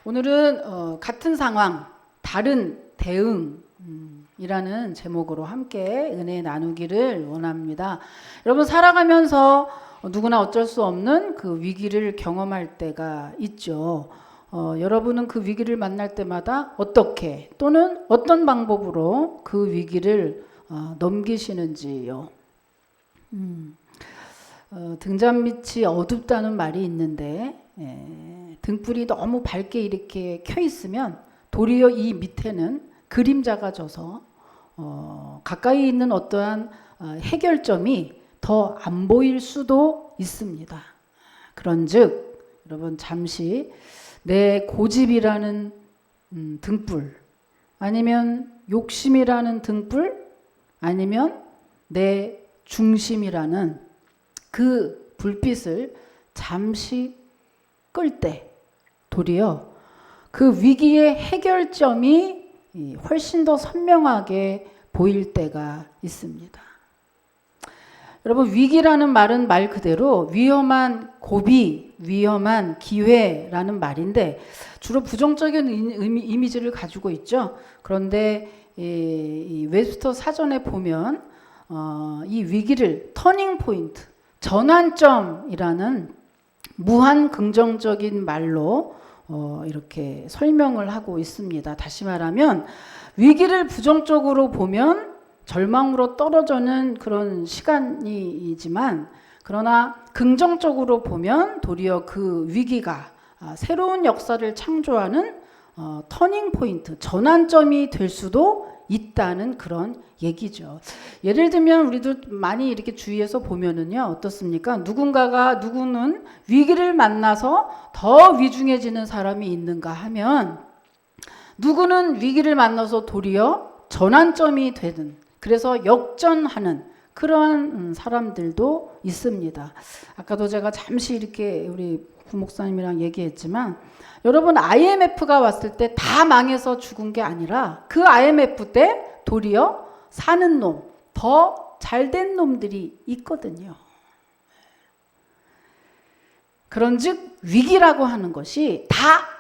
오늘은 같은 상황, 다른 대응이라는 제목으로 함께 은혜 나누기를 원합니다. 여러분 살아가면서 누구나 어쩔 수 없는 그 위기를 경험할 때가 있죠. 여러분은 그 위기를 만날 때마다 어떻게 또는 어떤 방법으로 그 위기를 넘기시는지요. 등잔빛이 어둡다는 말이 있는데 등불이 너무 밝게 이렇게 켜 있으면 도리어 이 밑에는 그림자가 져서 가까이 있는 어떠한 해결점이 더 안 보일 수도 있습니다. 그런즉 여러분 잠시 내 고집이라는 등불, 아니면 욕심이라는 등불, 아니면 내 중심이라는 그 불빛을 잠시 끌 때 도리어 그 위기의 해결점이 훨씬 더 선명하게 보일 때가 있습니다. 여러분 위기라는 말은 말 그대로 위험한 고비, 위험한 기회라는 말인데 주로 부정적인 이미지를 가지고 있죠. 그런데 이 웹스터 사전에 보면 이 위기를 터닝 포인트, 전환점이라는 무한 긍정적인 말로 이렇게 설명을 하고 있습니다. 다시 말하면 위기를 부정적으로 보면 절망으로 떨어지는 그런 시간이지만, 그러나 긍정적으로 보면 도리어 그 위기가 새로운 역사를 창조하는 터닝 포인트, 전환점이 될 수도 있다는 그런 얘기죠. 예를 들면 우리도 많이 이렇게 주위에서 보면은요, 어떻습니까? 누구는 위기를 만나서 더 위중해지는 사람이 있는가 하면, 누구는 위기를 만나서 도리어 전환점이 되는, 그래서 역전하는 그러한 사람들도 있습니다. 아까도 제가 잠시 이렇게 우리 부목사님이랑 얘기했지만, 여러분 IMF가 왔을 때 다 망해서 죽은 게 아니라 그 IMF 때 도리어 사는 놈, 더 잘된 놈들이 있거든요. 그런즉 위기라고 하는 것이 다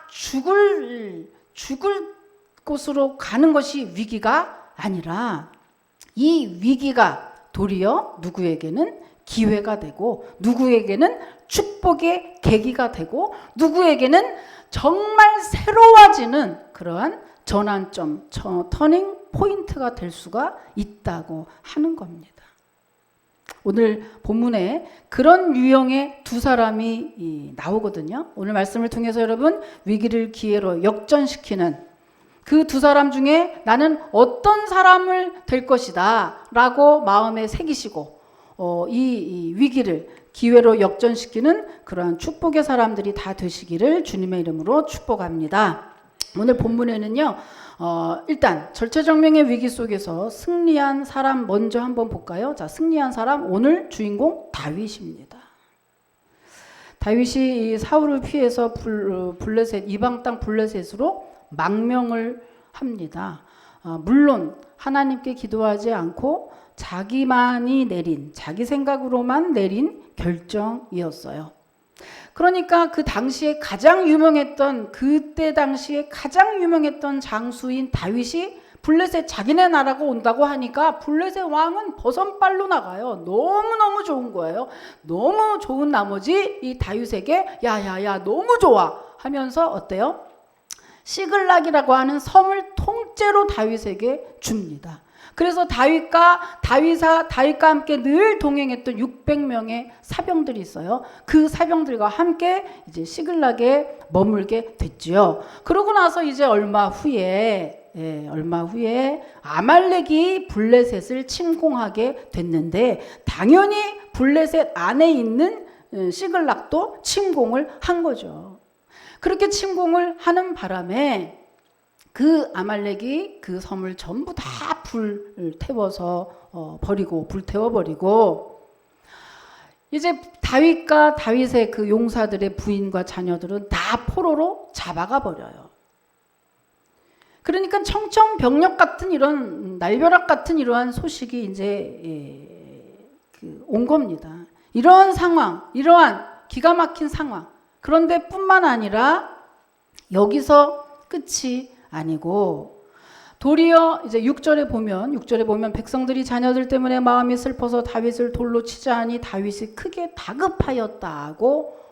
죽을 곳으로 가는 것이 위기가 아니라, 이 위기가 도리어 누구에게는 기회가 되고, 누구에게는 축복의 계기가 되고, 누구에게는 정말 새로워지는 그러한 전환점, 터닝 포인트가 될 수가 있다고 하는 겁니다. 오늘 본문에 그런 유형의 두 사람이 나오거든요. 오늘 말씀을 통해서 여러분 위기를 기회로 역전시키는 그 두 사람 중에 나는 어떤 사람을 될 것이다 라고 마음에 새기시고 이 위기를 기회로 역전시키는 그러한 축복의 사람들이 다 되시기를 주님의 이름으로 축복합니다. 오늘 본문에는요, 일단 절체절명의 위기 속에서 승리한 사람 먼저 한번 볼까요? 자, 승리한 사람, 오늘 주인공 다윗입니다. 다윗이 사울을 피해서 블레셋, 이방 땅 블레셋으로 망명을 합니다. 물론 하나님께 기도하지 않고 자기만이 내린, 자기 생각으로만 내린 결정이었어요. 그러니까 그 당시에 가장 유명했던, 그때 당시에 가장 유명했던 장수인 다윗이 블레셋 자기네 나라가 온다고 하니까 블레셋 왕은 버선발로 나가요. 너무너무 좋은 거예요. 너무 좋은 나머지 이 다윗에게 야야야 너무 좋아 하면서 어때요? 시글락이라고 하는 섬을 통째로 다윗에게 줍니다. 그래서 다윗과 함께 늘 동행했던 600명의 사병들이 있어요. 그 사병들과 함께 이제 시글락에 머물게 됐죠. 그러고 나서 이제 얼마 후에 아말렉이 블레셋을 침공하게 됐는데, 당연히 블레셋 안에 있는 시글락도 침공을 한 거죠. 그렇게 침공을 하는 바람에 그 아말렉이 그 섬을 전부 다 불태워서 불태워버리고, 이제 다윗과 다윗의 그 용사들의 부인과 자녀들은 다 포로로 잡아가 버려요. 그러니까 청천벽력 같은 이런 날벼락 같은 이러한 소식이 이제 온 겁니다. 이러한 상황, 이러한 기가 막힌 상황. 그런데 뿐만 아니라 여기서 끝이 아니고 도리어 이제 6절에 보면 백성들이 자녀들 때문에 마음이 슬퍼서 다윗을 돌로 치자 하니 다윗이 크게 다급하였다고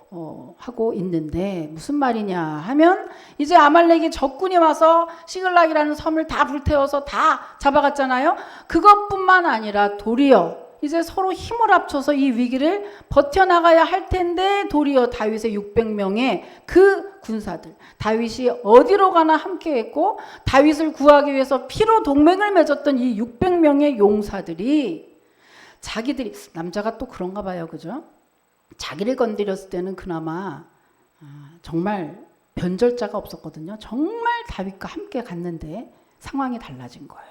하고 있는데 무슨 말이냐 하면 이제 아말렉이 적군이 와서 시글락이라는 섬을 다 불태워서 다 잡아갔잖아요. 그것뿐만 아니라 도리어 이제 서로 힘을 합쳐서 이 위기를 버텨나가야 할 텐데 도리어 다윗의 600명의 그 군사들, 다윗이 어디로 가나 함께했고 다윗을 구하기 위해서 피로 동맹을 맺었던 이 600명의 용사들이 자기들이, 남자가 또 그런가 봐요, 그죠? 자기를 건드렸을 때는 그나마 정말 변절자가 없었거든요. 정말 다윗과 함께 갔는데 상황이 달라진 거예요.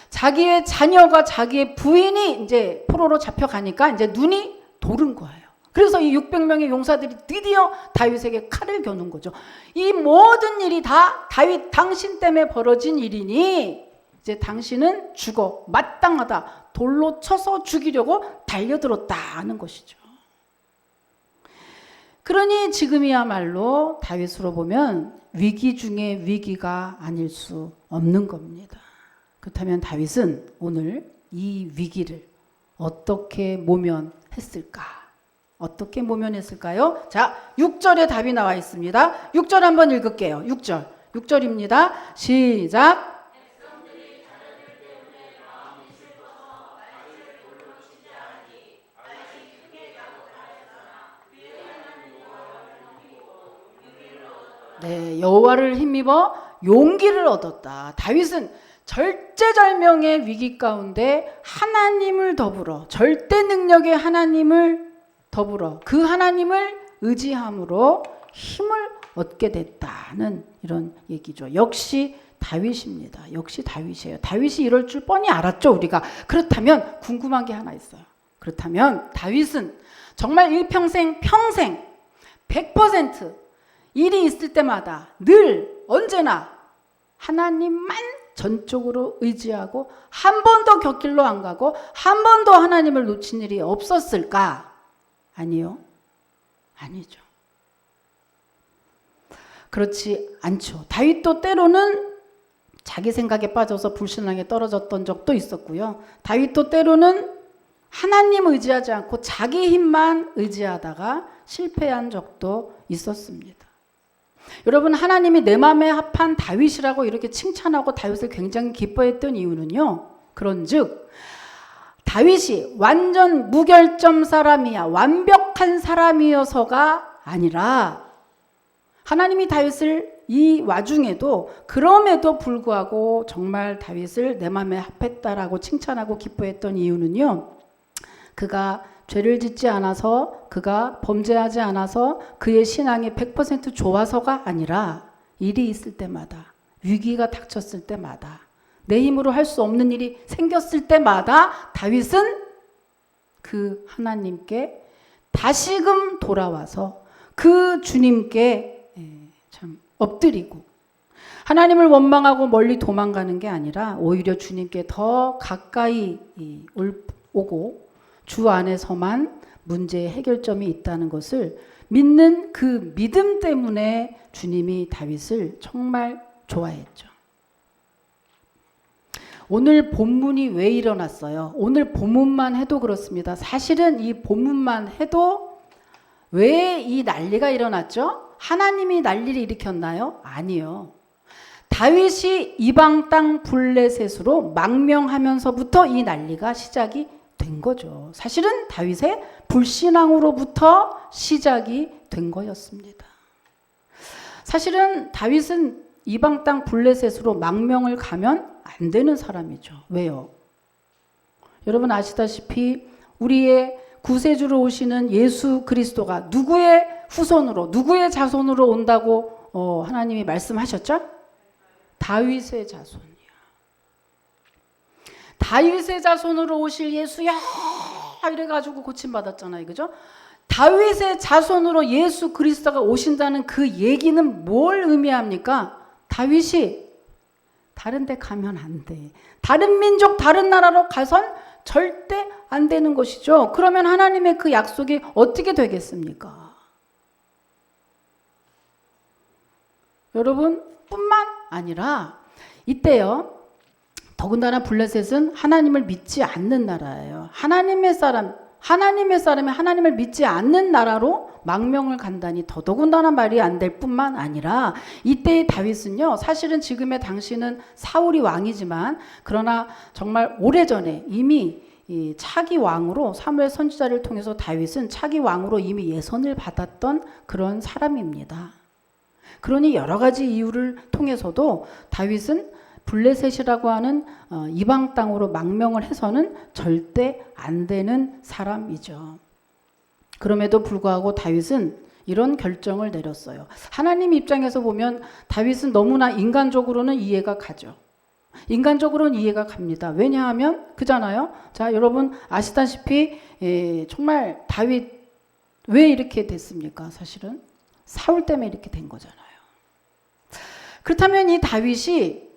자기의 자녀가, 자기의 부인이 이제 포로로 잡혀가니까 이제 눈이 도른 거예요. 그래서 이 600명의 용사들이 드디어 다윗에게 칼을 겨눈 거죠. 이 모든 일이 다 다윗 당신 때문에 벌어진 일이니 이제 당신은 죽어 마땅하다. 돌로 쳐서 죽이려고 달려들었다 하는 것이죠. 그러니 지금이야말로 다윗으로 보면 위기 중에 위기가 아닐 수 없는 겁니다. 그렇다면 다윗은 오늘 이 위기를 어떻게 모면했을까? 어떻게 모면했을까요? 자, 6절에 답이 나와 있습니다. 6절 한번 읽을게요. 6절입니다. 시작. 네, 여호와를 힘입어 용기를 얻었다. 다윗은 절제절명의 위기 가운데 하나님을 더불어, 절대 능력의 하나님을 더불어 그 하나님을 의지함으로 힘을 얻게 됐다는 이런 얘기죠. 역시 다윗입니다. 역시 다윗이에요. 다윗이 이럴 줄 뻔히 알았죠, 우리가. 그렇다면 궁금한 게 하나 있어요. 그렇다면 다윗은 정말 일평생 100% 일이 있을 때마다 늘 언제나 하나님만 전적으로 의지하고 한 번도 곁길로 안 가고 한 번도 하나님을 놓친 일이 없었을까? 아니요. 아니죠. 그렇지 않죠. 다윗도 때로는 자기 생각에 빠져서 불신앙에 떨어졌던 적도 있었고요. 다윗도 때로는 하나님 의지하지 않고 자기 힘만 의지하다가 실패한 적도 있었습니다. 여러분, 하나님이 내 마음에 합한 다윗이라고 이렇게 칭찬하고 다윗을 굉장히 기뻐했던 이유는요, 그런즉 다윗이 완전 무결점 사람이야, 완벽한 사람이어서가 아니라 하나님이 다윗을 이 와중에도 그럼에도 불구하고 정말 다윗을 내 마음에 합했다라고 칭찬하고 기뻐했던 이유는요, 그가 죄를 짓지 않아서, 그가 범죄하지 않아서 그의 신앙이 100% 좋아서가 아니라 일이 있을 때마다, 위기가 닥쳤을 때마다, 내 힘으로 할 수 없는 일이 생겼을 때마다 다윗은 그 하나님께 다시금 돌아와서 그 주님께 참 엎드리고 하나님을 원망하고 멀리 도망가는 게 아니라 오히려 주님께 더 가까이 오고 주 안에서만 문제의 해결점이 있다는 것을 믿는 그 믿음 때문에 주님이 다윗을 정말 좋아했죠. 오늘 본문이 왜 일어났어요? 오늘 본문만 해도 그렇습니다. 사실은 이 본문만 해도 왜 이 난리가 일어났죠? 하나님이 난리를 일으켰나요? 아니요. 다윗이 이방 땅 블레셋으로 망명하면서부터 이 난리가 시작이 된 거죠. 사실은 다윗의 불신앙으로부터 시작이 된 거였습니다. 사실은 다윗은 이방 땅 블레셋으로 망명을 가면 안 되는 사람이죠. 왜요? 여러분 아시다시피 우리의 구세주로 오시는 예수 그리스도가 누구의 후손으로, 누구의 자손으로 온다고 하나님이 말씀하셨죠? 다윗의 자손이야. 다윗의 자손으로 오실 예수야 이래가지고 고침받았잖아요. 그죠? 다윗의 자손으로 예수 그리스도가 오신다는 그 얘기는 뭘 의미합니까? 다윗이 다른 데 가면 안 돼. 다른 민족, 다른 나라로 가선 절대 안 되는 것이죠. 그러면 하나님의 그 약속이 어떻게 되겠습니까? 여러분 뿐만 아니라 이때요. 더군다나 블레셋은 하나님을 믿지 않는 나라예요. 하나님의 사람이 하나님을 믿지 않는 나라로 망명을 간다니 더더군다나 말이 안 될 뿐만 아니라 이때의 다윗은요. 사실은 지금의 당시는 사울이 왕이지만 그러나 정말 오래전에 이미 이 차기 왕으로 사무엘 선지자를 통해서 다윗은 차기 왕으로 이미 예선을 받았던 그런 사람입니다. 그러니 여러 가지 이유를 통해서도 다윗은 블레셋이라고 하는 이방 땅으로 망명을 해서는 절대 안 되는 사람이죠. 그럼에도 불구하고 다윗은 이런 결정을 내렸어요. 하나님 입장에서 보면 다윗은 너무나 인간적으로는 이해가 가죠. 인간적으로는 이해가 갑니다. 왜냐하면 그잖아요. 자, 여러분 아시다시피 정말 다윗 왜 이렇게 됐습니까? 사실은 사울 때문에 이렇게 된 거잖아요. 그렇다면 이 다윗이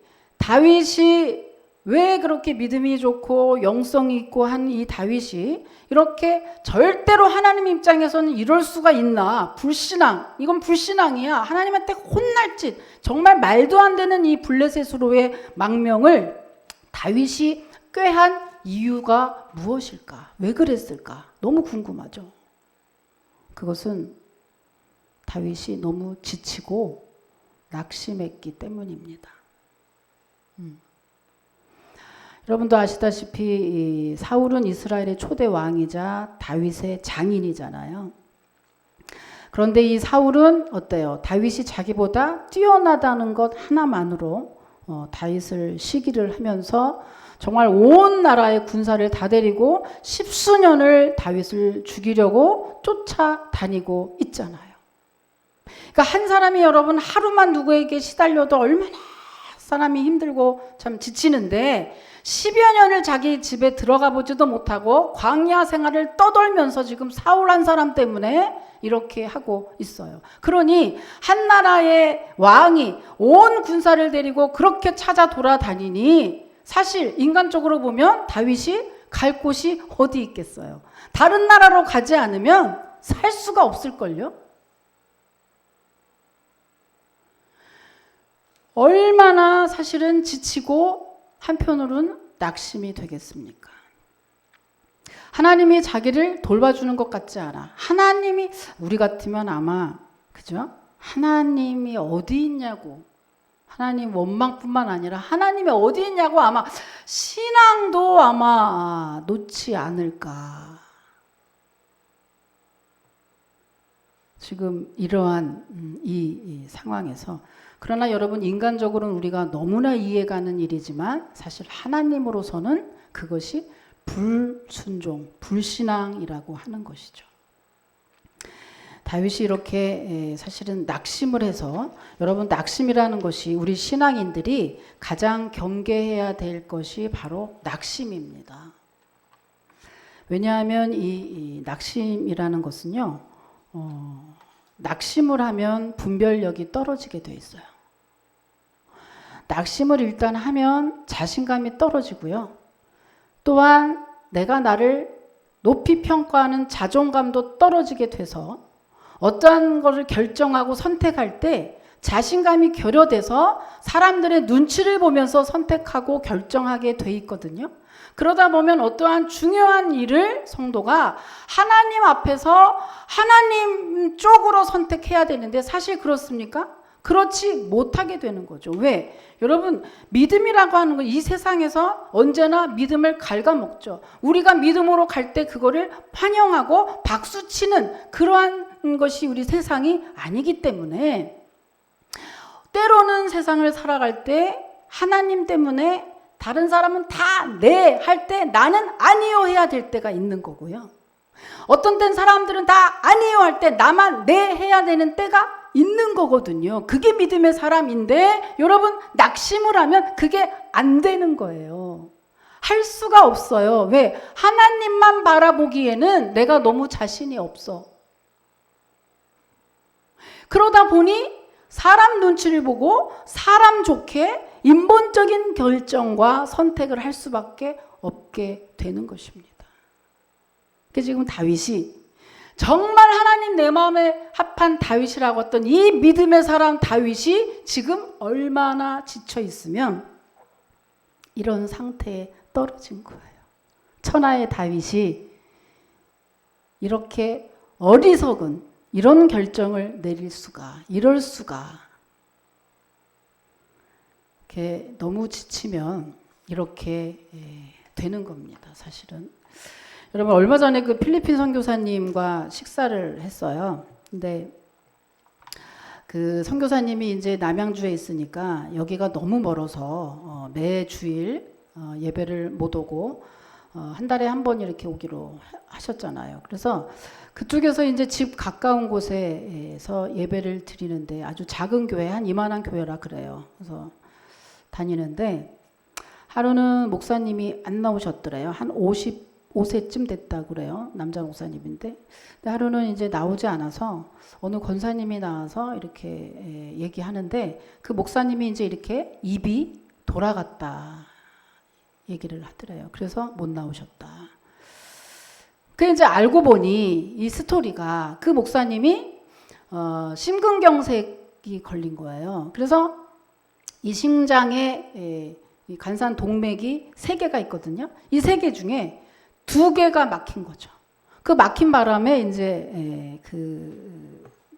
왜 그렇게 믿음이 좋고 영성이 있고 한 이 다윗이 이렇게 절대로 하나님 입장에서는 이럴 수가 있나? 불신앙. 이건 불신앙이야. 하나님한테 혼날 짓. 정말 말도 안 되는 이 블레셋으로의 망명을 다윗이 꾀한 이유가 무엇일까? 왜 그랬을까? 너무 궁금하죠. 그것은 다윗이 너무 지치고 낙심했기 때문입니다. 여러분도 아시다시피 사울은 이스라엘의 초대 왕이자 다윗의 장인이잖아요. 그런데 이 사울은 어때요? 다윗이 자기보다 뛰어나다는 것 하나만으로 다윗을 시기를 하면서 정말 온 나라의 군사를 다 데리고 십수년을 다윗을 죽이려고 쫓아다니고 있잖아요. 그러니까 한 사람이 여러분 하루만 누구에게 시달려도 얼마나 사람이 힘들고 참 지치는데 10여 년을 자기 집에 들어가 보지도 못하고 광야 생활을 떠돌면서 지금 사울 한 사람 때문에 이렇게 하고 있어요. 그러니 한 나라의 왕이 온 군사를 데리고 그렇게 찾아 돌아다니니 사실 인간적으로 보면 다윗이 갈 곳이 어디 있겠어요. 다른 나라로 가지 않으면 살 수가 없을걸요. 얼마나 사실은 지치고 한편으로는 낙심이 되겠습니까? 하나님이 자기를 돌봐주는 것 같지 않아. 하나님이 우리 같으면 아마 그죠? 하나님이 어디 있냐고. 하나님 원망뿐만 아니라 하나님이 어디 있냐고 아마 신앙도 아마 놓지 않을까. 지금 이러한 이 상황에서 그러나 여러분 인간적으로는 우리가 너무나 이해가는 일이지만 사실 하나님으로서는 그것이 불순종, 불신앙이라고 하는 것이죠. 다윗이 이렇게 사실은 낙심을 해서 여러분 낙심이라는 것이 우리 신앙인들이 가장 경계해야 될 것이 바로 낙심입니다. 왜냐하면 이 낙심이라는 것은요. 낙심을 하면 분별력이 떨어지게 돼 있어요. 낙심을 일단 하면 자신감이 떨어지고요. 또한 내가 나를 높이 평가하는 자존감도 떨어지게 돼서 어떠한 것을 결정하고 선택할 때 자신감이 결여돼서 사람들의 눈치를 보면서 선택하고 결정하게 돼 있거든요. 그러다 보면 어떠한 중요한 일을 성도가 하나님 앞에서 하나님 쪽으로 선택해야 되는데 사실 그렇습니까? 그렇지 못하게 되는 거죠. 왜? 여러분 믿음이라고 하는 건 이 세상에서 언제나 믿음을 갉아먹죠. 우리가 믿음으로 갈 때 그거를 환영하고 박수치는 그러한 것이 우리 세상이 아니기 때문에 때로는 세상을 살아갈 때 하나님 때문에 다른 사람은 다 네 할 때 나는 아니요 해야 될 때가 있는 거고요. 어떤 땐 사람들은 다 아니요 할 때 나만 네 해야 되는 때가 있는 거거든요. 그게 믿음의 사람인데 여러분 낙심을 하면 그게 안 되는 거예요. 할 수가 없어요. 왜? 하나님만 바라보기에는 내가 너무 자신이 없어. 그러다 보니 사람 눈치를 보고 사람 좋게 인본적인 결정과 선택을 할 수밖에 없게 되는 것입니다. 그래서 지금 다윗이 정말 하나님 하나님 내 마음에 합한 다윗이라고 했던 이 믿음의 사람 다윗이 지금 얼마나 지쳐 있으면 이런 상태에 떨어진 거예요. 천하의 다윗이 이렇게 어리석은 이런 결정을 내릴 수가, 이럴 수가. 이렇게 너무 지치면 이렇게 되는 겁니다, 사실은. 여러분, 얼마 전에 그 필리핀 선교사님과 식사를 했어요. 근데 그 선교사님이 이제 남양주에 있으니까 여기가 너무 멀어서 매 주일 예배를 못 오고 한 달에 한 번 이렇게 오기로 하셨잖아요. 그래서 그쪽에서 이제 집 가까운 곳에서 예배를 드리는데 아주 작은 교회, 한 이만한 교회라 그래요. 그래서 다니는데 하루는 목사님이 안 나오셨더래요. 한 55세쯤 됐다고 그래요. 남자 목사님인데. 근데 하루는 이제 나오지 않아서 어느 권사님이 나와서 이렇게 얘기하는데 그 목사님이 이제 이렇게 입이 돌아갔다 얘기를 하더래요. 그래서 못 나오셨다. 그 이제 알고 보니 이 스토리가 그 목사님이 심근경색이 걸린 거예요. 그래서 이 심장에 이 간산 동맥이 3개가 있거든요. 이 3개 중에 2개가 막힌 거죠. 그 막힌 바람에 이제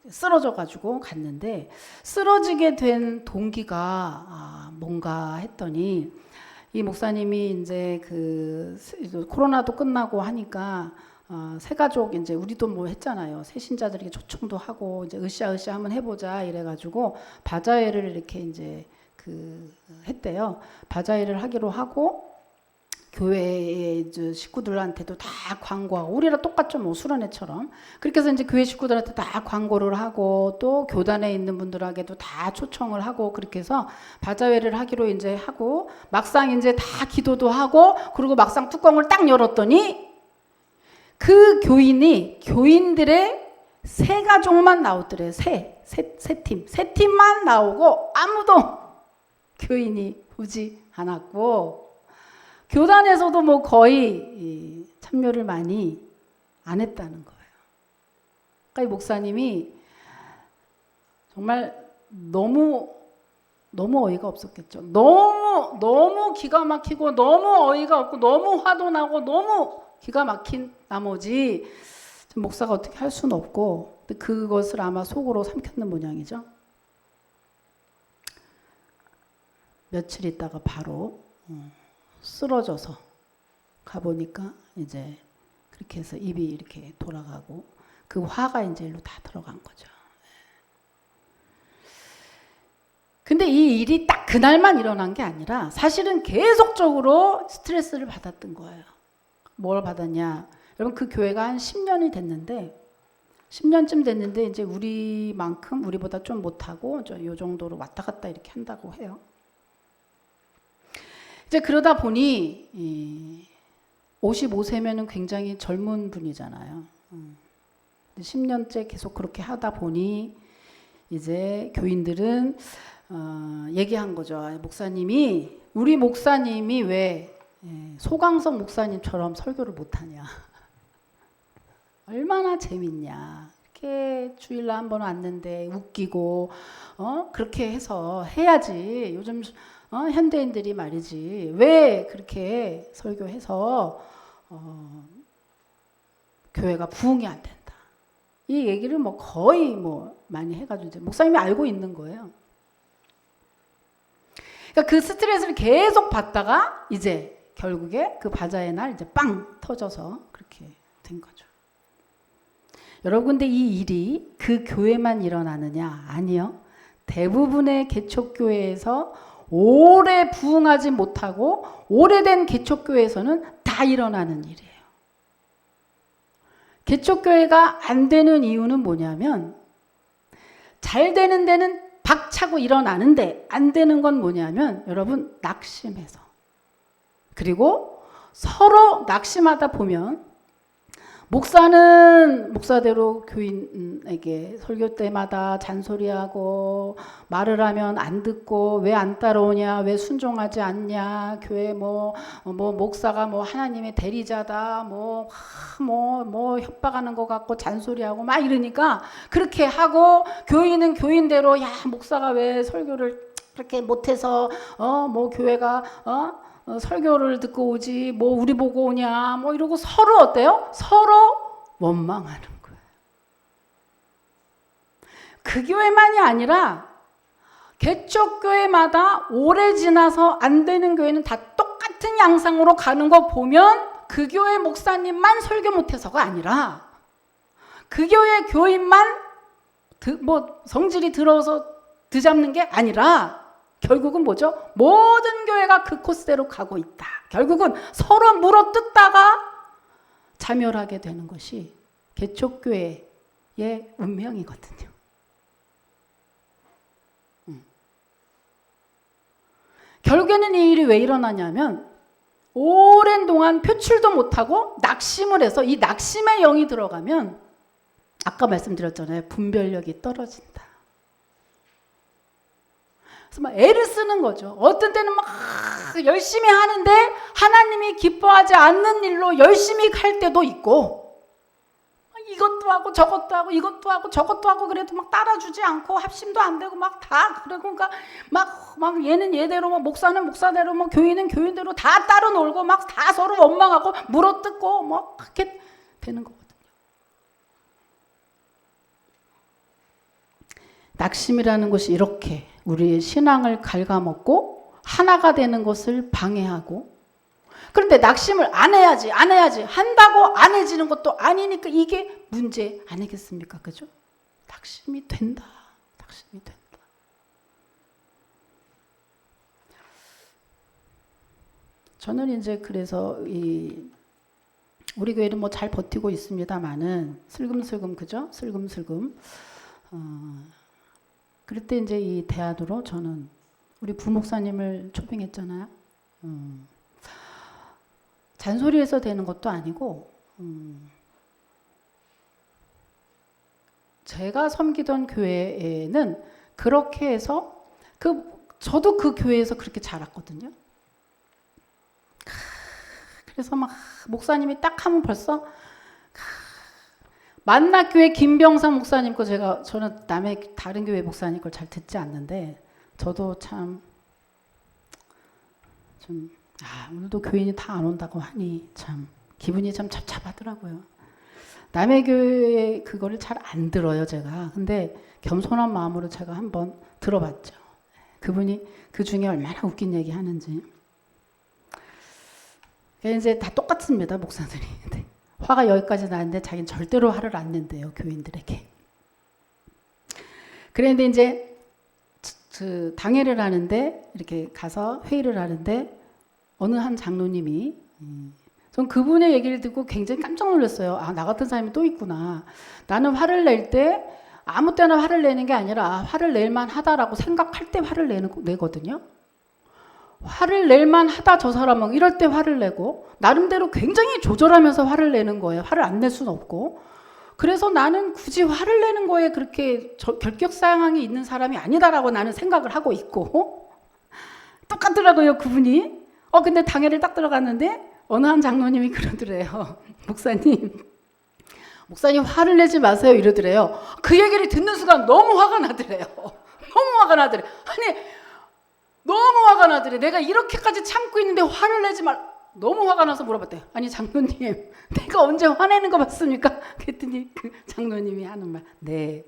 쓰러져 가지고 갔는데 쓰러지게 된 동기가 뭔가 했더니 이 목사님이 이제 코로나도 끝나고 하니까 새가족 이제 우리도 뭐 했잖아요. 새신자들에게 초청도 하고 이제 으쌰으쌰 한번 해보자 이래가지고 바자회를 이렇게 이제 했대요. 바자회를 하기로 하고 교회의 식구들한테도 다 광고하고 우리랑 똑같죠, 뭐 수련회처럼. 그렇게 해서 이제 교회 식구들한테 다 광고를 하고 또 교단에 있는 분들에게도 다 초청을 하고 그렇게 해서 바자회를 하기로 이제 하고 막상 이제 다 기도도 하고 그리고 막상 뚜껑을 딱 열었더니 그 교인들의 3가족만 나오더래요. 세 팀만 나오고 아무도 교인이 오지 않았고 교단에서도 뭐 거의 참여를 많이 안 했다는 거예요. 그러니까 이 목사님이 정말 너무 어이가 없었겠죠. 너무 기가 막히고 너무 어이가 없고 너무 화도 나고 너무 기가 막힌 나머지 목사가 어떻게 할 수는 없고 그것을 아마 속으로 삼켰는 모양이죠. 며칠 있다가 바로 쓰러져서 가보니까 이제 그렇게 해서 입이 이렇게 돌아가고 그 화가 이제 일로 다 들어간 거죠. 근데 이 일이 딱 그날만 일어난 게 아니라 사실은 계속적으로 스트레스를 받았던 거예요. 뭘 받았냐? 여러분 그 교회가 한 10년이 됐는데 10년쯤 됐는데 이제 우리보다 좀 못하고 요 정도로 왔다 갔다 이렇게 한다고 해요. 이제 그러다 보니 55세면은 굉장히 젊은 분이잖아요. 10년째 계속 그렇게 하다 보니 이제 교인들은 얘기한 거죠. 우리 목사님이 왜 소강석 목사님처럼 설교를 못하냐. 얼마나 재밌냐. 이렇게 주일날 한 번 왔는데 웃기고 그렇게 해서 해야지. 요즘 현대인들이 말이지 왜 그렇게 설교해서 교회가 부흥이 안 된다. 이 얘기를 뭐 거의 많이 해가지고 이제 목사님이 알고 있는 거예요. 그러니까 그 스트레스를 계속 받다가 이제 결국에 그 바자의 날 이제 빵 터져서 그렇게 된 거죠. 여러분 근데 이 일이 그 교회만 일어나느냐? 아니요. 대부분의 개척교회에서 오래 부흥하지 못하고 오래된 개척교회에서는 다 일어나는 일이에요. 개척교회가 안 되는 이유는 뭐냐면 잘 되는 데는 박차고 일어나는데 안 되는 건 뭐냐면 여러분 낙심해서 그리고 서로 낙심하다 보면 목사는 목사대로 교인에게 설교 때마다 잔소리하고 말을 하면 안 듣고 왜 안 따라오냐, 왜 순종하지 않냐, 교회 뭐 목사가 뭐 하나님의 대리자다, 뭐 협박하는 것 같고 잔소리하고 막 이러니까 그렇게 하고 교인은 교인대로 야 목사가 왜 설교를 그렇게 못해서 뭐 교회가 설교를 듣고 오지 뭐 우리 보고 오냐 뭐 이러고 서로 어때요? 서로 원망하는 거예요. 그 교회만이 아니라 개척 교회마다 오래 지나서 안 되는 교회는 다 똑같은 양상으로 가는 거 보면 그 교회 목사님만 설교 못해서가 아니라 그 교회 교인만 뭐 성질이 들어서 드잡는 게 아니라 결국은 뭐죠? 모든 교회가 그 코스대로 가고 있다. 결국은 서로 물어뜯다가 자멸하게 되는 것이 개척교회의 운명이거든요. 결국에는 이 일이 왜 일어나냐면 오랜 동안 표출도 못하고 낙심을 해서 이 낙심의 영이 들어가면 아까 말씀드렸잖아요. 분별력이 떨어진다. 그래서 막 애를 쓰는 거죠. 어떤 때는 막 열심히 하는데 하나님이 기뻐하지 않는 일로 열심히 할 때도 있고 이것도 하고 저것도 하고 이것도 하고 저것도 하고 그래도 막 따라주지 않고 합심도 안 되고 막 다 그러니까 막 얘는 얘대로 뭐 목사는 목사대로 뭐 교인은 교인대로 다 따로 놀고 막 다 서로 원망하고 물어뜯고 뭐 그렇게 되는 거거든요. 낙심이라는 것이 이렇게 우리의 신앙을 갉아먹고 하나가 되는 것을 방해하고 그런데 낙심을 안 해야지 한다고 안 해지는 것도 아니니까 이게 문제 아니겠습니까? 그죠? 낙심이 된다. 저는 이제 그래서 우리 교회는 뭐 잘 버티고 있습니다만은 슬금슬금 그죠? 슬금슬금 그럴 때 이제 이 대안으로 저는 우리 부목사님을 초빙했잖아요. 잔소리해서 되는 것도 아니고 제가 섬기던 교회에는 그렇게 해서 저도 그 교회에서 그렇게 자랐거든요. 그래서 막 목사님이 딱 하면 벌써 만나교회 김병상 목사님 거 저는 남의 다른 교회 목사님 걸 잘 듣지 않는데 저도 참 좀 오늘도 교인이 다 안 온다고 하니 참 기분이 참 잡잡하더라고요. 남의 교회 그거를 잘 안 들어요 제가. 근데 겸손한 마음으로 제가 한번 들어봤죠. 그분이 그 중에 얼마나 웃긴 얘기 하는지. 이제 다 똑같습니다 목사들이. 화가 여기까지 나는데 자기는 절대로 화를 안 낸대요 교인들에게. 그런데 이제 당회를 하는데 이렇게 가서 회의를 하는데 어느 한 장로님이 전 그분의 얘기를 듣고 굉장히 깜짝 놀랐어요. 나 같은 사람이 또 있구나. 나는 화를 낼 때 아무 때나 화를 내는 게 아니라 화를 낼만 하다라고 생각할 때 화를 내거든요. 화를 낼만 하다 저 사람은 이럴 때 화를 내고 나름대로 굉장히 조절하면서 화를 내는 거예요. 화를 안 낼 수는 없고. 그래서 나는 굳이 화를 내는 거에 그렇게 결격사항이 있는 사람이 아니다라고 나는 생각을 하고 있고 똑같더라고요 그분이. 근데 당회를 딱 들어갔는데 어느 한 장로님이 그러더래요. 목사님 화를 내지 마세요 이러더래요. 그 얘기를 듣는 순간 너무 화가 나더래요. 너무 화가 나더래. 아니 너무 화가 나더래. 내가 이렇게까지 참고 있는데 화를 내지 말. 너무 화가 나서 물어봤대요. 아니 장로님 내가 언제 화내는 거 봤습니까? 그랬더니 그 장로님이 하는 말. 네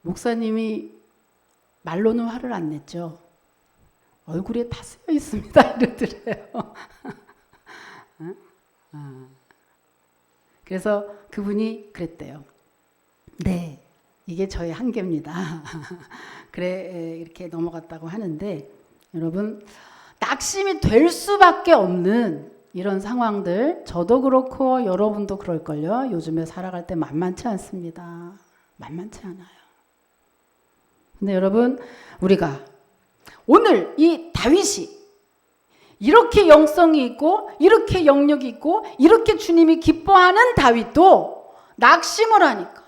목사님이 말로는 화를 안 냈죠. 얼굴에 다 쓰여 있습니다 이러더래요. 그래서 그분이 그랬대요. 네 이게 저의 한계입니다. 그래 이렇게 넘어갔다고 하는데 여러분 낙심이 될 수밖에 없는 이런 상황들 저도 그렇고 여러분도 그럴걸요. 요즘에 살아갈 때 만만치 않습니다. 만만치 않아요. 근데 여러분 우리가 오늘 이 다윗이 이렇게 영성이 있고 이렇게 영역이 있고 이렇게 주님이 기뻐하는 다윗도 낙심을 하니까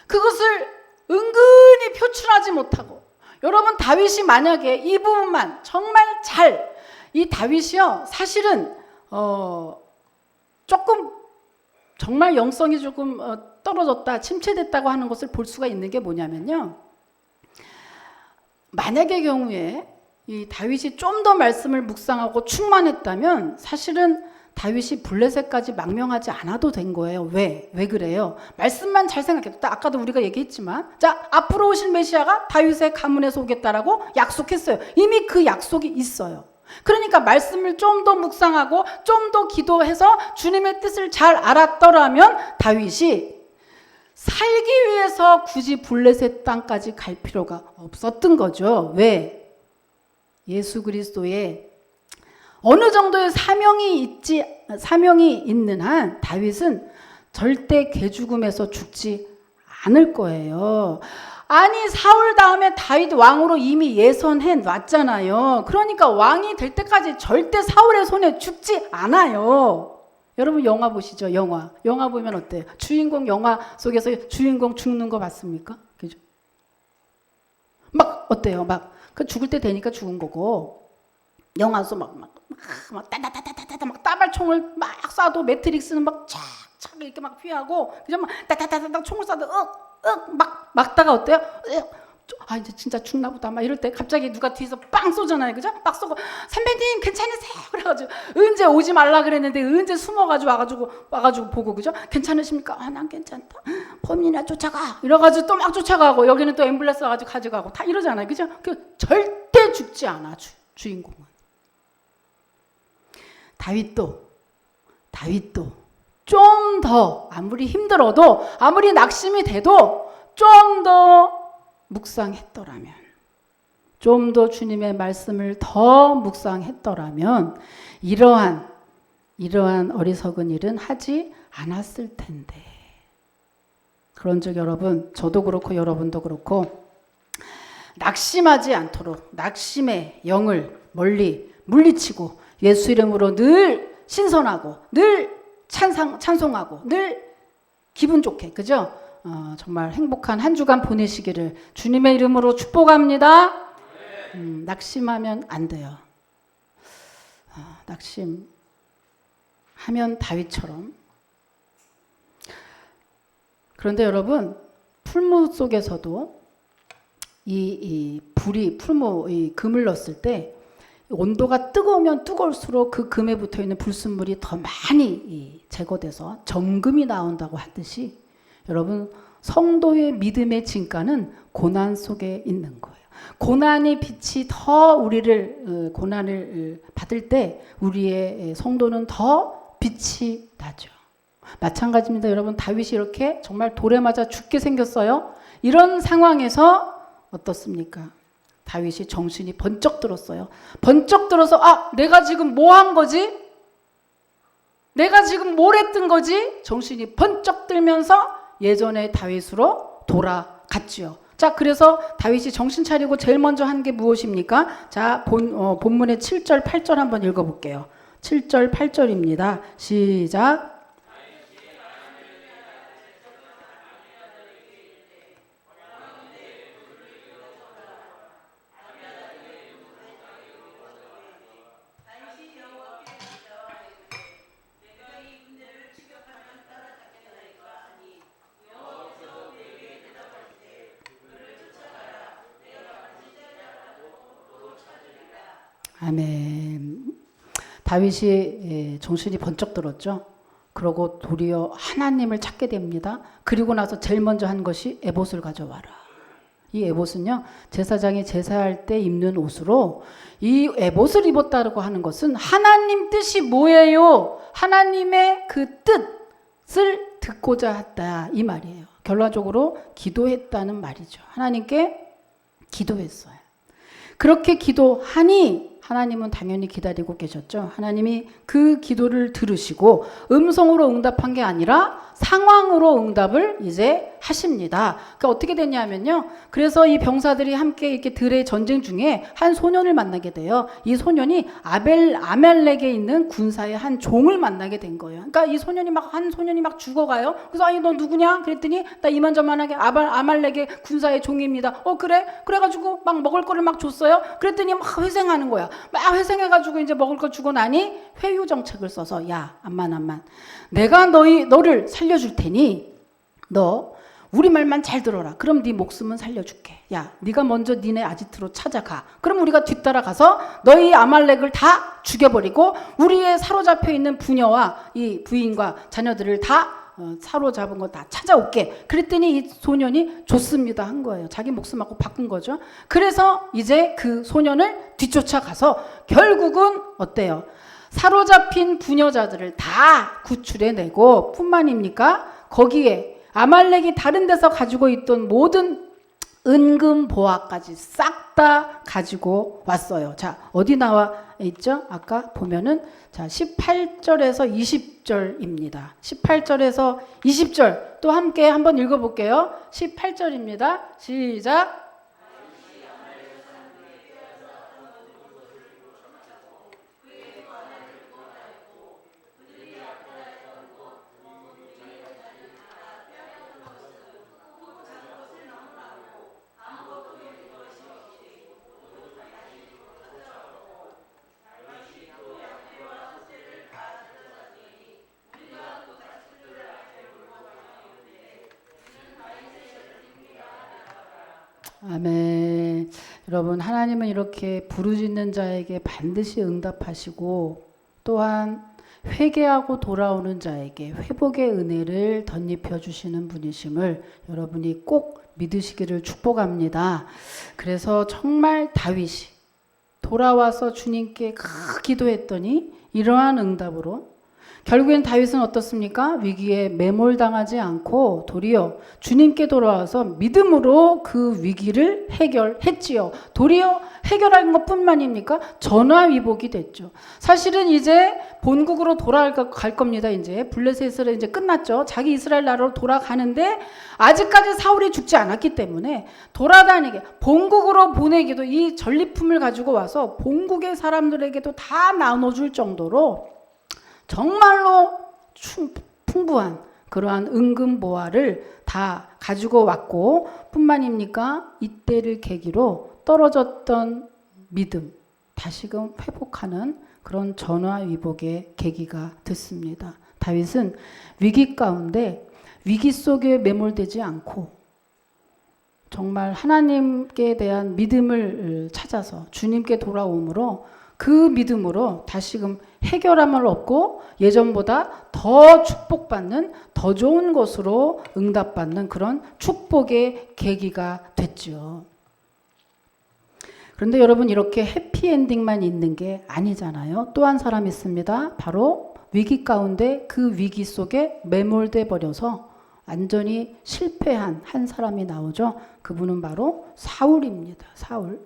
그것을 은근히 표출하지 못하고, 여러분 다윗이 만약에 이 부분만 정말 이 다윗이요 사실은 조금 정말 영성이 조금 떨어졌다, 침체됐다고 하는 것을 볼 수가 있는 게 뭐냐면요, 만약의 경우에 이 다윗이 좀 더 말씀을 묵상하고 충만했다면 사실은 다윗이 블레셋까지 망명하지 않아도 된 거예요. 왜 그래요? 말씀만 잘 생각해도, 아까도 우리가 얘기했지만, 자, 앞으로 오실 메시아가 다윗의 가문에서 오겠다라고 약속했어요. 이미 그 약속이 있어요. 그러니까 말씀을 좀 더 묵상하고 좀 더 기도해서 주님의 뜻을 잘 알았더라면 다윗이 살기 위해서 굳이 블레셋 땅까지 갈 필요가 없었던 거죠. 왜? 예수 그리스도의 어느 정도의 사명이 있는 한 다윗은 절대 개죽음에서 죽지 않을 거예요. 아니, 사울 다음에 다윗 왕으로 이미 예선해 놨잖아요. 그러니까 왕이 될 때까지 절대 사울의 손에 죽지 않아요. 여러분 영화 보시죠. 영화 보면 어때요? 주인공 영화 속에서 주인공 죽는 거 봤습니까? 그죠? 막 어때요? 막 그 죽을 때 되니까 죽은 거고, 영화에서 막 따다다다다다 막 따발총을 막 쏴도 매트릭스는 막 착착 이렇게 막 피하고, 그죠? 막 따다다다다 총을 쏴도 막 막다가 어때요? 아 이제 진짜 죽나 보다 막 이럴 때 갑자기 누가 뒤에서 빵 쏘잖아요. 그죠? 막 쏘고, 선배님 괜찮으세요? 그래가지고 은재 오지 말라 그랬는데 은재 숨어가지고 와가지고 보고, 그죠? 괜찮으십니까? 아 난 괜찮다. 범인이나 쫓아가. 이래가지고 또 막 쫓아가고, 여기는 또 앰뷸런스 와가지고 가져가고 다 이러잖아요. 그죠? 그 절대 죽지 않아 주인공은. 다윗도 좀 더 아무리 힘들어도, 아무리 낙심이 돼도 좀 더 묵상했더라면, 좀 더 주님의 말씀을 더 묵상했더라면 이러한 어리석은 일은 하지 않았을 텐데. 그런즉 여러분, 저도 그렇고 여러분도 그렇고 낙심하지 않도록 낙심의 영을 멀리 물리치고 예수 이름으로 늘 신선하고 늘 찬송하고 늘 기분 좋게, 그죠? 정말 행복한 한 주간 보내시기를 주님의 이름으로 축복합니다. 낙심하면 안 돼요. 낙심하면 다윗처럼. 그런데 여러분, 풀무 속에서도 이 금을 넣었을 때 온도가 뜨거우면 뜨거울수록 그 금에 붙어 있는 불순물이 더 많이 제거돼서 정금이 나온다고 하듯이, 여러분 성도의 믿음의 진가는 고난 속에 있는 거예요. 고난의 빛이 더 고난을 받을 때 우리의 성도는 더 빛이 나죠. 마찬가지입니다. 여러분, 다윗이 이렇게 정말 돌에 맞아 죽게 생겼어요. 이런 상황에서 어떻습니까? 다윗이 정신이 번쩍 들었어요. 번쩍 들어서, 내가 지금 뭐 한 거지? 내가 지금 뭘 했던 거지? 정신이 번쩍 들면서 예전의 다윗으로 돌아갔지요. 자, 그래서 다윗이 정신 차리고 제일 먼저 한 게 무엇입니까? 자, 본문의 7절, 8절 한번 읽어볼게요. 7절, 8절입니다. 시작. 아멘. 다윗이 정신이 번쩍 들었죠. 그러고 도리어 하나님을 찾게 됩니다. 그리고 나서 제일 먼저 한 것이 에봇을 가져와라. 이 에봇은요, 제사장이 제사할 때 입는 옷으로, 이 에봇을 입었다고 하는 것은 하나님 뜻이 뭐예요? 하나님의 그 뜻을 듣고자 했다, 이 말이에요. 결론적으로 기도했다는 말이죠. 하나님께 기도했어요. 그렇게 기도하니 하나님은 당연히 기다리고 계셨죠. 하나님이 그 기도를 들으시고 음성으로 응답한 게 아니라 상황으로 응답을 이제 하십니다. 그러니까 어떻게 됐냐면요. 그래서 이 병사들이 함께 이렇게 들의 전쟁 중에 한 소년을 만나게 돼요. 이 소년이 아멜렉에 있는 군사의 한 종을 만나게 된 거예요. 그러니까 이 소년이 한 소년이 막 죽어가요. 그래서 아니 너 누구냐? 그랬더니 나 이만저만하게 아말렉의 군사의 종입니다. 그래? 그래가지고 막 먹을 거를 막 줬어요. 그랬더니 막 회생하는 거야. 막 회생해가지고 이제 먹을 거 주고 나니 회유 정책을 써서 야 암만 내가 너를 살려줄 테니 너 우리 말만 잘 들어라. 그럼 네 목숨은 살려줄게. 야 네가 먼저 니네 아지트로 찾아가. 그럼 우리가 뒤따라가서 너희 아말렉을 다 죽여버리고 우리의 사로잡혀 있는 부녀와 이 부인과 자녀들을 다 사로잡은 거 다 찾아올게. 그랬더니 이 소년이 좋습니다 한 거예요. 자기 목숨하고 바꾼 거죠. 그래서 이제 그 소년을 뒤쫓아가서 결국은 어때요? 사로잡힌 부녀자들을 다 구출해내고 뿐만입니까? 거기에 아말렉이 다른 데서 가지고 있던 모든 은금 보화까지 싹 다 가지고 왔어요. 자, 어디 나와 있죠? 아까 보면은 자, 18절에서 20절입니다. 18절에서 20절 또 함께 한번 읽어볼게요. 18절입니다. 시작. 아멘. 여러분 하나님은 이렇게 부르짖는 자에게 반드시 응답하시고 또한 회개하고 돌아오는 자에게 회복의 은혜를 덧입혀 주시는 분이심을 여러분이 꼭 믿으시기를 축복합니다. 그래서 정말 다윗이 돌아와서 주님께 기도했더니 이러한 응답으로 결국엔 다윗은 어떻습니까? 위기에 매몰당하지 않고 도리어 주님께 돌아와서 믿음으로 그 위기를 해결했지요. 도리어 해결한 것뿐만입니까? 전화위복이 됐죠. 사실은 이제 본국으로 돌아갈 겁니다. 이제 블레셋은 이제 끝났죠. 자기 이스라엘 나라로 돌아가는데 아직까지 사울이 죽지 않았기 때문에 돌아다니게 본국으로 보내기도 이 전리품을 가지고 와서 본국의 사람들에게도 다 나눠줄 정도로 정말로 풍부한 그러한 은금보화를 다 가지고 왔고 뿐만입니까? 이때를 계기로 떨어졌던 믿음 다시금 회복하는 그런 전화위복의 계기가 됐습니다. 다윗은 위기 가운데 위기 속에 매몰되지 않고 정말 하나님께 대한 믿음을 찾아서 주님께 돌아오므로 그 믿음으로 다시금 해결함을 얻고 예전보다 더 축복받는 더 좋은 것으로 응답받는 그런 축복의 계기가 됐죠. 그런데 여러분 이렇게 해피엔딩만 있는 게 아니잖아요. 또 한 사람 있습니다. 바로 위기 가운데 그 위기 속에 매몰돼 버려서 완전히 실패한 한 사람이 나오죠. 그분은 바로 사울입니다. 사울.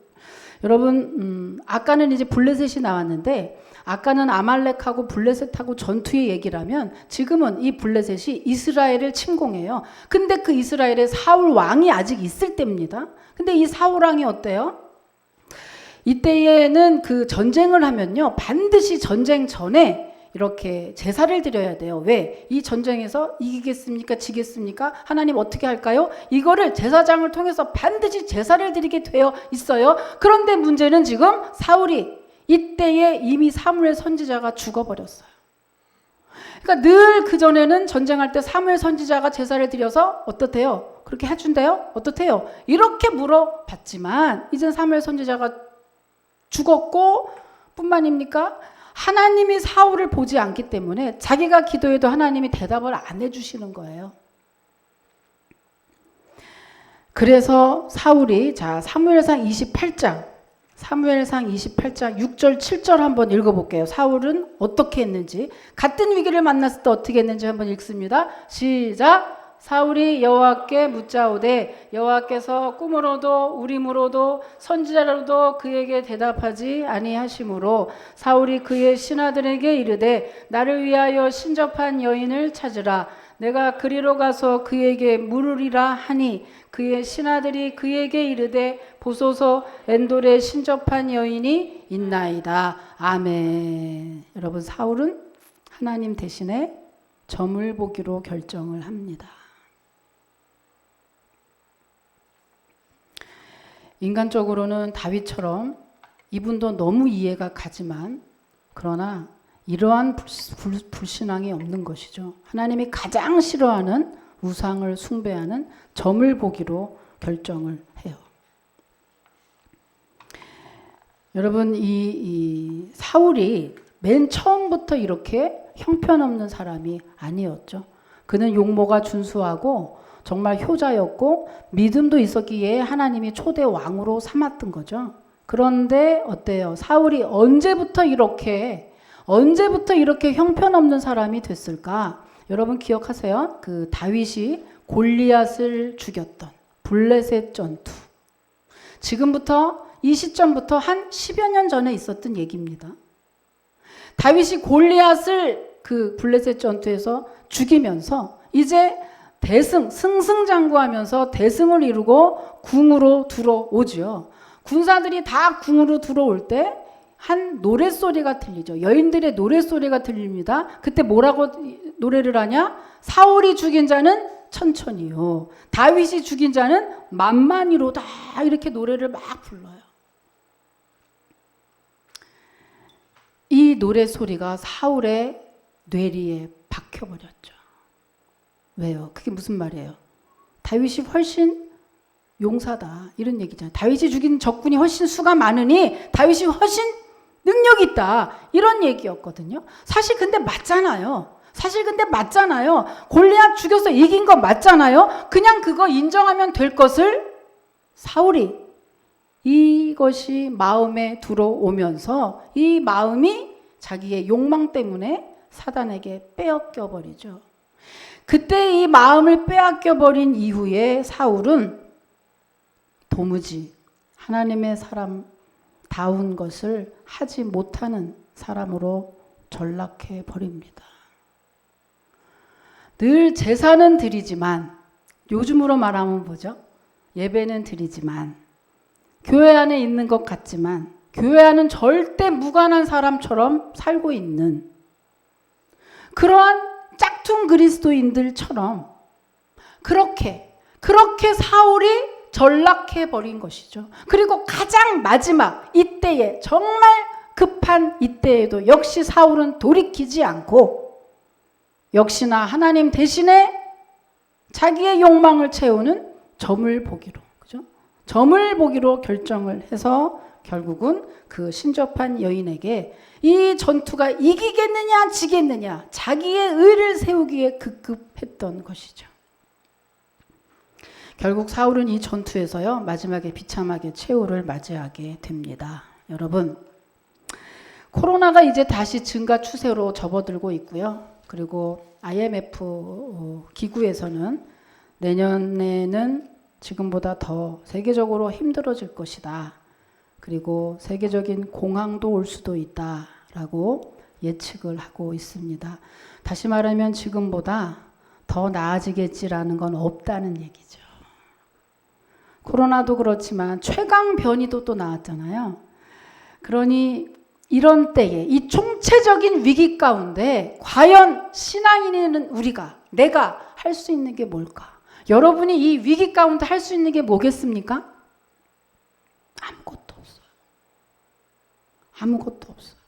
여러분 아까는 이제 블레셋이 나왔는데 아까는 아말렉하고 블레셋하고 전투의 얘기라면 지금은 이 블레셋이 이스라엘을 침공해요. 근데 그 이스라엘에 사울 왕이 아직 있을 때입니다. 근데 이 사울 왕이 어때요? 이때에는 그 전쟁을 하면요 반드시 전쟁 전에 이렇게 제사를 드려야 돼요. 왜? 이 전쟁에서 이기겠습니까? 지겠습니까? 하나님 어떻게 할까요? 이거를 제사장을 통해서 반드시 제사를 드리게 되어 있어요. 그런데 문제는 지금 사울이 이때에 이미 사무엘 선지자가 죽어버렸어요. 그러니까 늘 그전에는 전쟁할 때 사무엘 선지자가 제사를 드려서 어떻대요? 그렇게 해준대요? 어떻대요? 이렇게 물어봤지만 이젠 사무엘 선지자가 죽었고 뿐만입니까? 하나님이 사울을 보지 않기 때문에 자기가 기도해도 하나님이 대답을 안 해주시는 거예요. 그래서 사울이 사무엘상 28장 6절 7절 한번 읽어볼게요. 사울은 어떻게 했는지 같은 위기를 만났을 때 어떻게 했는지 한번 읽습니다. 시작. 사울이 여호와께 묻자오되 여호와께서 꿈으로도 우림으로도 선지자로도 그에게 대답하지 아니하시므로 사울이 그의 신하들에게 이르되 나를 위하여 신접한 여인을 찾으라. 내가 그리로 가서 그에게 물으리라 하니 그의 신하들이 그에게 이르되 보소서 엔돌에 신접한 여인이 있나이다. 아멘. 여러분, 사울은 하나님 대신에 점을 보기로 결정을 합니다. 인간적으로는 다윗처럼 이분도 너무 이해가 가지만 그러나 이러한 불신앙이 없는 것이죠. 하나님이 가장 싫어하는 우상을 숭배하는 점을 보기로 결정을 해요. 여러분, 이 사울이 맨 처음부터 이렇게 형편없는 사람이 아니었죠. 그는 용모가 준수하고 정말 효자였고 믿음도 있었기에 하나님이 초대 왕으로 삼았던 거죠. 그런데 어때요? 사울이 언제부터 이렇게 형편없는 사람이 됐을까? 여러분 기억하세요? 그 다윗이 골리앗을 죽였던 블레셋 전투. 지금부터 이 시점부터 한 10여 년 전에 있었던 얘기입니다. 다윗이 골리앗을 그 블레셋 전투에서 죽이면서 이제 승승장구하면서 대승을 이루고 궁으로 들어오죠. 군사들이 다 궁으로 들어올 때 한 노랫소리가 들리죠. 여인들의 노랫소리가 들립니다. 그때 뭐라고 노래를 하냐? 사울이 죽인 자는 천천히요, 다윗이 죽인 자는 만만히로다. 이렇게 노래를 막 불러요. 이 노랫소리가 사울의 뇌리에 박혀버렸죠. 왜요? 그게 무슨 말이에요? 다윗이 훨씬 용사다, 이런 얘기잖아요. 다윗이 죽인 적군이 훨씬 수가 많으니 다윗이 훨씬 능력이 있다, 이런 얘기였거든요. 사실 근데 맞잖아요. 골리앗 죽여서 이긴 거 맞잖아요. 그냥 그거 인정하면 될 것을 사울이 이것이 마음에 들어오면서 이 마음이 자기의 욕망 때문에 사단에게 빼앗겨 버리죠. 그때 이 마음을 빼앗겨 버린 이후에 사울은 도무지 하나님의 사람다운 것을 하지 못하는 사람으로 전락해 버립니다. 늘 제사는 드리지만, 요즘으로 말하면 뭐죠? 예배는 드리지만, 교회 안에 있는 것 같지만 교회 안은 절대 무관한 사람처럼 살고 있는 그러한 짝퉁 그리스도인들처럼 그렇게 사울이 전락해 버린 것이죠. 그리고 가장 마지막 이때에, 정말 급한 이때에도 역시 사울은 돌이키지 않고 역시나 하나님 대신에 자기의 욕망을 채우는 점을 보기로, 그죠? 점을 보기로 결정을 해서 결국은 그 신접한 여인에게 이 전투가 이기겠느냐 지겠느냐 자기의 의를 세우기에 급급했던 것이죠. 결국 사울은 이 전투에서요, 마지막에 비참하게 최후를 맞이하게 됩니다. 여러분, 코로나가 이제 다시 증가 추세로 접어들고 있고요. 그리고 IMF 기구에서는 내년에는 지금보다 더 세계적으로 힘들어질 것이다. 그리고 세계적인 공황도 올 수도 있다라고 예측을 하고 있습니다. 다시 말하면 지금보다 더 나아지겠지라는 건 없다는 얘기죠. 코로나도 그렇지만 최강 변이도 또 나왔잖아요. 그러니 이런 때에 이 총체적인 위기 가운데 과연 신앙인인 우리가, 내가 할 수 있는 게 뭘까? 여러분이 이 위기 가운데 할 수 있는 게 뭐겠습니까? 아무것도 없어요. 아무것도 없어요.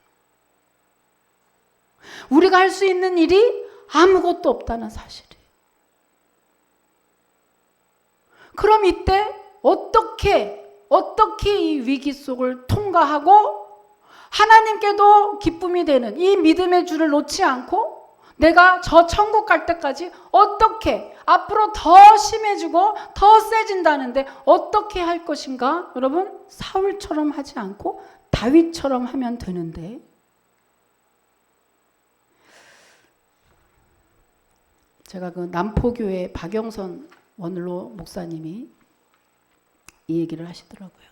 우리가 할 수 있는 일이 아무것도 없다는 사실이에요. 그럼 이때 어떻게 이 위기 속을 통과하고 하나님께도 기쁨이 되는 이 믿음의 줄을 놓지 않고 내가 저 천국 갈 때까지 어떻게 앞으로 더 심해지고 더 세진다는데 어떻게 할 것인가? 여러분, 사울처럼 하지 않고 다윗처럼 하면 되는데, 제가 그 남포교회 박영선 원로 목사님이 이 얘기를 하시더라고요.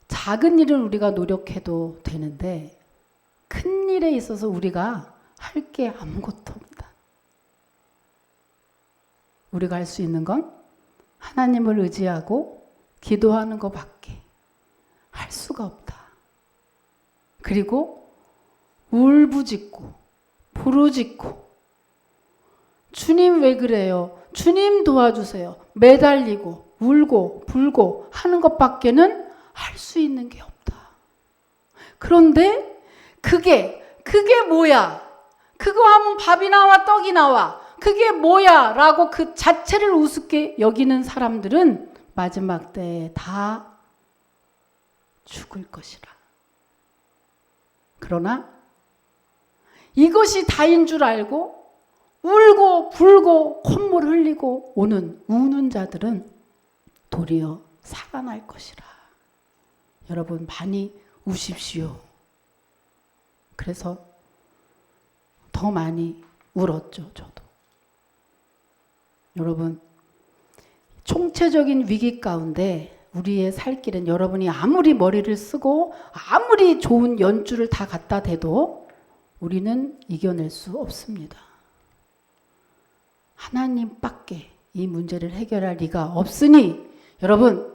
작은 일은 우리가 노력해도 되는데 큰 일에 있어서 우리가 할 게 아무것도 없다. 우리가 할 수 있는 건 하나님을 의지하고 기도하는 것밖에 할 수가 없다. 그리고 울부짖고 부르짖고 주님 왜 그래요? 주님 도와주세요. 매달리고 울고 불고 하는 것밖에는 할 수 있는 게 없다. 그런데 그게 뭐야? 그거 하면 밥이 나와 떡이 나와. 그게 뭐야? 라고 그 자체를 우습게 여기는 사람들은 마지막 때에 다 죽을 것이라. 그러나 이것이 다인 줄 알고 울고 불고 콧물 흘리고 우는 자들은 도리어 살아날 것이라. 여러분 많이 우십시오. 그래서 더 많이 울었죠, 저도. 여러분, 총체적인 위기 가운데 우리의 살 길은 여러분이 아무리 머리를 쓰고 아무리 좋은 연주를 다 갖다 대도 우리는 이겨낼 수 없습니다. 하나님밖에 이 문제를 해결할 리가 없으니 여러분,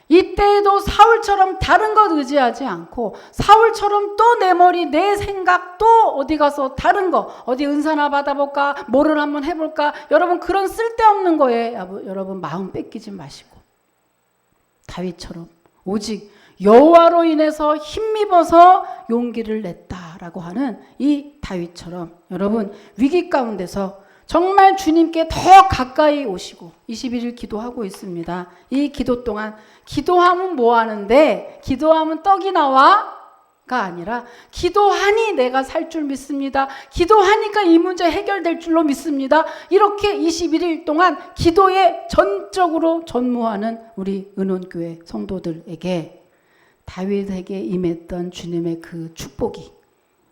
이때에도 사울처럼 다른 것 의지하지 않고 사울처럼 또 내 머리 내 생각 또 어디 가서 다른 거 어디 은사나 받아볼까 뭐를 한번 해볼까 여러분 그런 쓸데없는 거에 여러분 마음 뺏기지 마시고 다윗처럼 오직 여호와로 인해서 힘입어서 용기를 냈다라고 하는 이 다윗처럼 여러분 위기 가운데서 정말 주님께 더 가까이 오시고 21일 기도하고 있습니다. 이 기도 동안 기도하면 뭐 하는데 기도하면 떡이 나와가 아니라 기도하니 내가 살 줄 믿습니다. 기도하니까 이 문제 해결될 줄로 믿습니다. 이렇게 21일 동안 기도에 전적으로 전무하는 우리 은원교회 성도들에게 다윗에게 임했던 주님의 그 축복이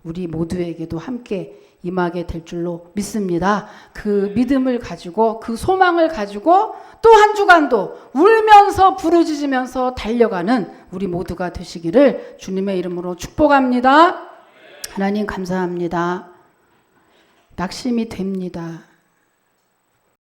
우리 모두에게도 함께 임하게 될 줄로 믿습니다. 그 믿음을 가지고 그 소망을 가지고 또 한 주간도 울면서 부르짖으면서 달려가는 우리 모두가 되시기를 주님의 이름으로 축복합니다. 하나님 감사합니다. 낙심이 됩니다.